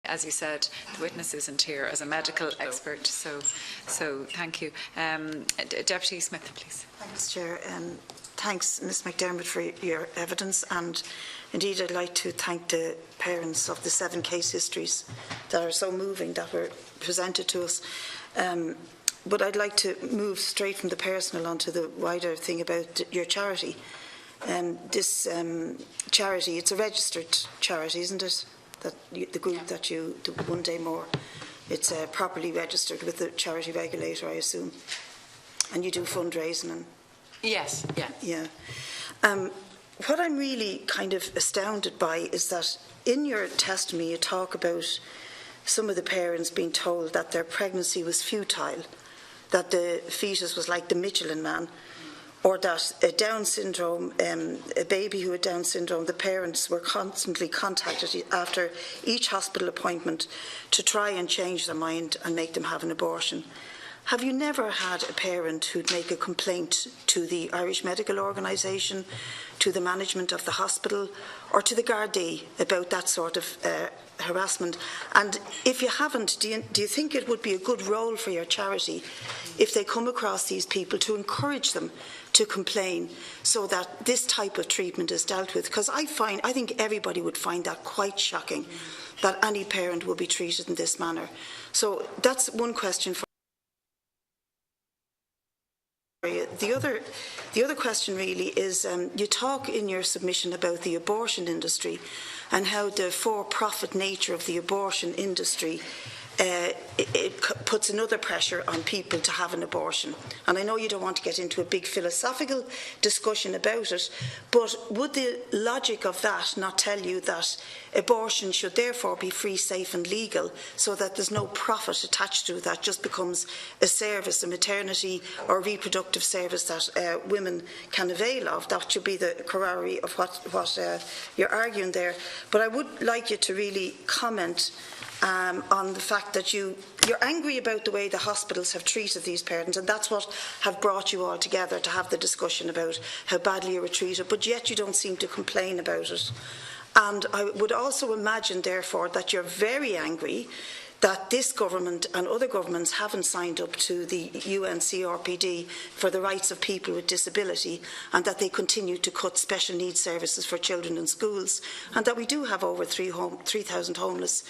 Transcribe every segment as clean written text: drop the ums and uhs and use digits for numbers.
As you said, the witness isn't here as a medical expert, so thank you. Deputy Smith, please. Thanks, Chair. Thanks, Ms McDermott, for your evidence, and indeed I'd like to thank the parents of the 7 case histories that are so moving that were presented to us. But I'd like to move straight from the personal onto the wider thing about your charity. This charity, it's a registered charity, isn't it? The group that you, the 1DayMore, it's properly registered with the charity regulator, I assume, and you do fundraising and. Yes. Yeah. What I'm really kind of astounded by is that in your testimony you talk about some of the parents being told that their pregnancy was futile, that the fetus was like the Michelin Man, or that a Down syndrome, a baby who had Down syndrome, the parents were constantly contacted after each hospital appointment to try and change their mind and make them have an abortion. Have you never had a parent who'd make a complaint to the Irish Medical Organisation, to the management of the hospital, or to the Gardaí about that sort of harassment? And if you haven't, do you think it would be a good role for your charity if they come across these people to encourage them to complain so that this type of treatment is dealt with? Because I think everybody would find that quite shocking, that any parent will be treated in this manner. So that's one question for you. The other question really is, you talk in your submission about the abortion industry and how the for-profit nature of the abortion industry it puts another pressure on people to have an abortion. And I know you don't want to get into a big philosophical discussion about it, but would the logic of that not tell you that abortion should therefore be free, safe and legal, so that there's no profit attached to it, that just becomes a service, a maternity or reproductive service that women can avail of? That should be the corollary of what you're arguing there. But I would like you to really comment on the fact that you're angry about the way the hospitals have treated these parents, and that's what have brought you all together to have the discussion about how badly you were treated, but yet you don't seem to complain about it. And I would also imagine, therefore, that you're very angry that this government and other governments haven't signed up to the UN CRPD for the rights of people with disability, and that they continue to cut special needs services for children in schools, and that we do have over 3,000 homeless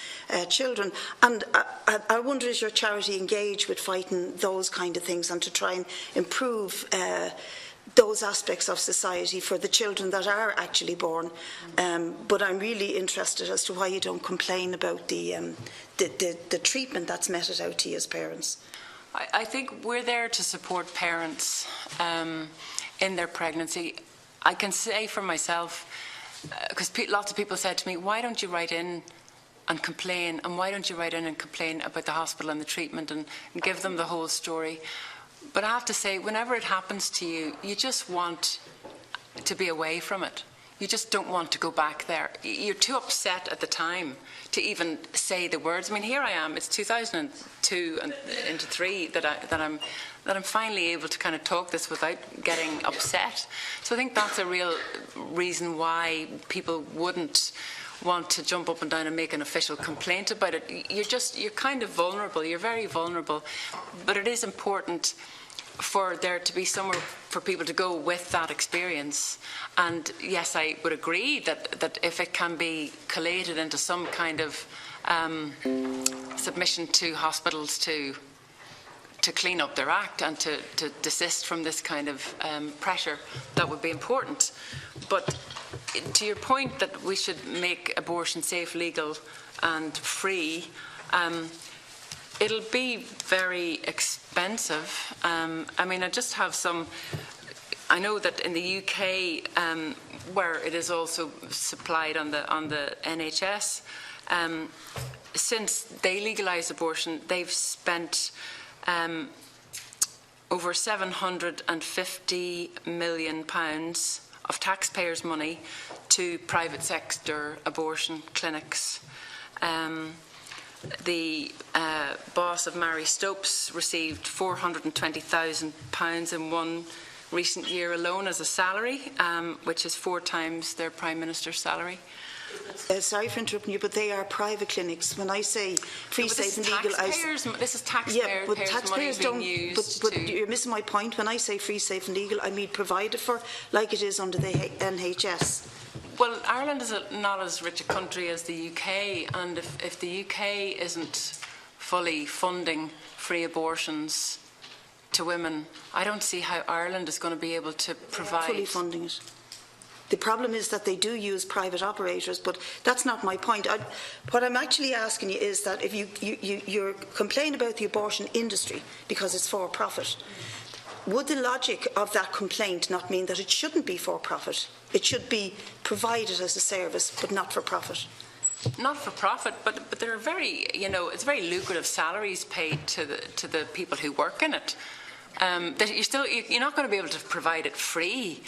children. And I wonder, is your charity engaged with fighting those kind of things and to try and improve those aspects of society for the children that are actually born? But I'm really interested as to why you don't complain about the treatment that's meted out to you as parents. I think we're there to support parents in their pregnancy. I can say for myself, because lots of people said to me, why don't you write in and complain, and why don't you write in and complain about the hospital and the treatment and give them the whole story? But I have to say, whenever it happens to you, you just want to be away from it. You just don't want to go back there. You're too upset at the time to even say the words. I mean, here I am. It's 2002 and into 3 that I'm finally able to kind of talk this without getting upset. So I think that's a real reason why people wouldn't want to jump up and down and make an official complaint about it. You're kind of vulnerable. You're very vulnerable. But it is important for there to be somewhere for people to go with that experience. And yes, I would agree that if it can be collated into some kind of submission to hospitals to clean up their act and to desist from this kind of pressure, that would be important. But to your point that we should make abortion safe, legal and free, it'll be very expensive. I mean, I just have some. I know that in the UK, where it is also supplied on the NHS, since they legalised abortion, they've spent over £750 million of taxpayers' money to private sector abortion clinics. The boss of Mary Stopes received £420,000 in one recent year alone as a salary, which is 4 times their Prime Minister's salary. Sorry for interrupting you, but they are private clinics. When I say free, safe and legal... This is taxpayers' but taxpayers money being used but you're missing my point. When I say free, safe and legal, I mean provided for, like it is under the NHS. Well, Ireland is not as rich a country as the UK, and if the UK isn't fully funding free abortions to women, I don't see how Ireland is going to be able to provide... Fully funding it. The problem is that they do use private operators, but that's not my point. What I'm actually asking you is that if you're complaining about the abortion industry because it's for profit, would the logic of that complaint not mean that it shouldn't be for profit? It should be provided as a service, but not for profit. Not for profit, but there are very, it's very lucrative salaries paid to the people who work in it. That you're not going to be able to provide it free.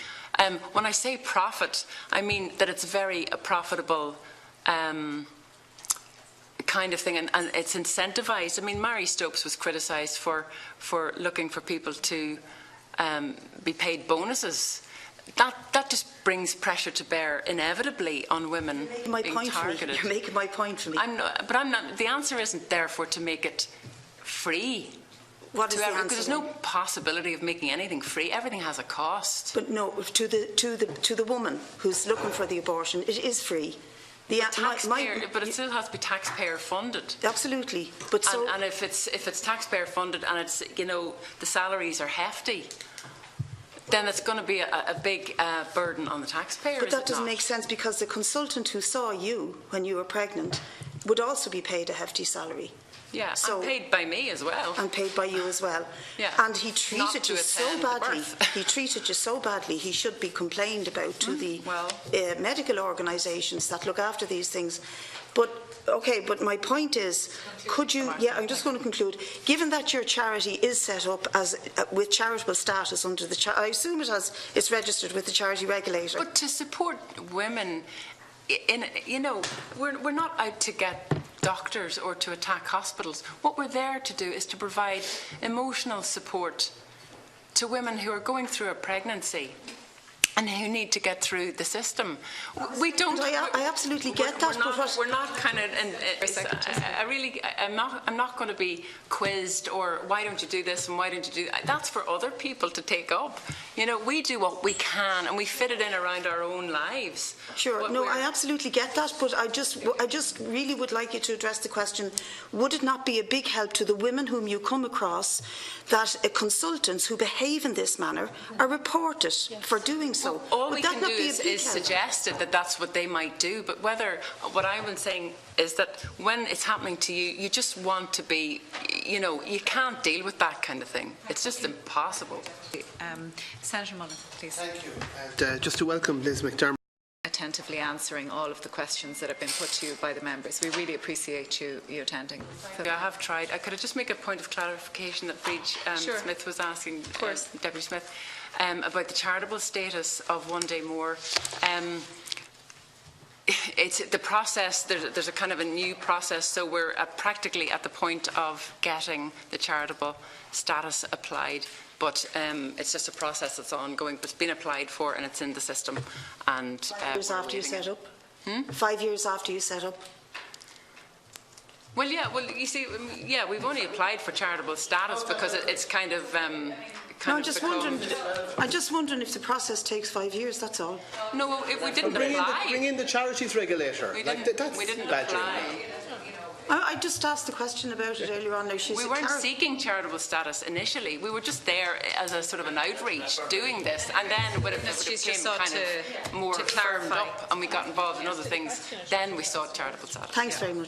When I say profit, I mean that it's very profitable kind of thing, and it's incentivised. I mean, Mary Stopes was criticised for looking for people to be paid bonuses. That just brings pressure to bear inevitably on women being targeted. You're making my point for me. I'm not. The answer isn't therefore to make it free. What is the answer? Because there's no possibility of making anything free. Everything has a cost. But no, to the woman who's looking for the abortion, it is free. But it still has to be taxpayer funded. Absolutely. But and if it's taxpayer funded and it's the salaries are hefty, then it's going to be a big burden on the taxpayer. But that doesn't make sense, because the consultant who saw you when you were pregnant would also be paid a hefty salary. Yeah, and paid by me as well. And paid by you as well. Yeah. And he treated you so badly. He treated you so badly. He should be complained about to the medical organisations that look after these things. But but my point is, could you? Yeah, I'm just going to conclude. Given that your charity is set up as with charitable status under the, I assume it's registered with the charity regulator. But to support women, we're not out to get doctors or to attack hospitals. What we're there to do is to provide emotional support to women who are going through a pregnancy and who need to get through the system. We don't. I absolutely get that. We're not kind of. I'm not going to be quizzed or why don't you do this and why don't you do that. That's for other people to take up. We do what we can and we fit it in around our own lives. Sure. No, I absolutely get that. But I just really would like you to address the question: would it not be a big help to the women whom you come across that consultants who behave in this manner are reported for doing so? Well, all we can do is suggest that that's what they might do. But what I was saying is that when it's happening to you, you just want to be, you can't deal with that kind of thing. It's just impossible. Senator Mullen, please. Thank you. And, just to welcome Liz McDermot. Attentively answering all of the questions that have been put to you by the members. We really appreciate you attending. I have tried. I could just make a point of clarification that Brid Smith was asking, Deputy Smith, about the charitable status of 1DayMore. It's the process. There's a kind of a new process, so we're practically at the point of getting the charitable status applied. But it's just a process that's ongoing. But it's been applied for and it's in the system. And 5 years after you set up. 5 years after you set up. Well, yeah. Well, you see, yeah, we've only applied for charitable status because it's kind of. No, I'm just wondering if the process takes 5 years. That's all. No, we didn't apply. Bring in the charities regulator. We didn't apply. I just asked the question about it earlier on. Now, we weren't seeking charitable status initially. We were just there as a sort of an outreach doing this, and then when it became kind of more firmed up and we got involved in other things, then we sought charitable status. Thanks very much.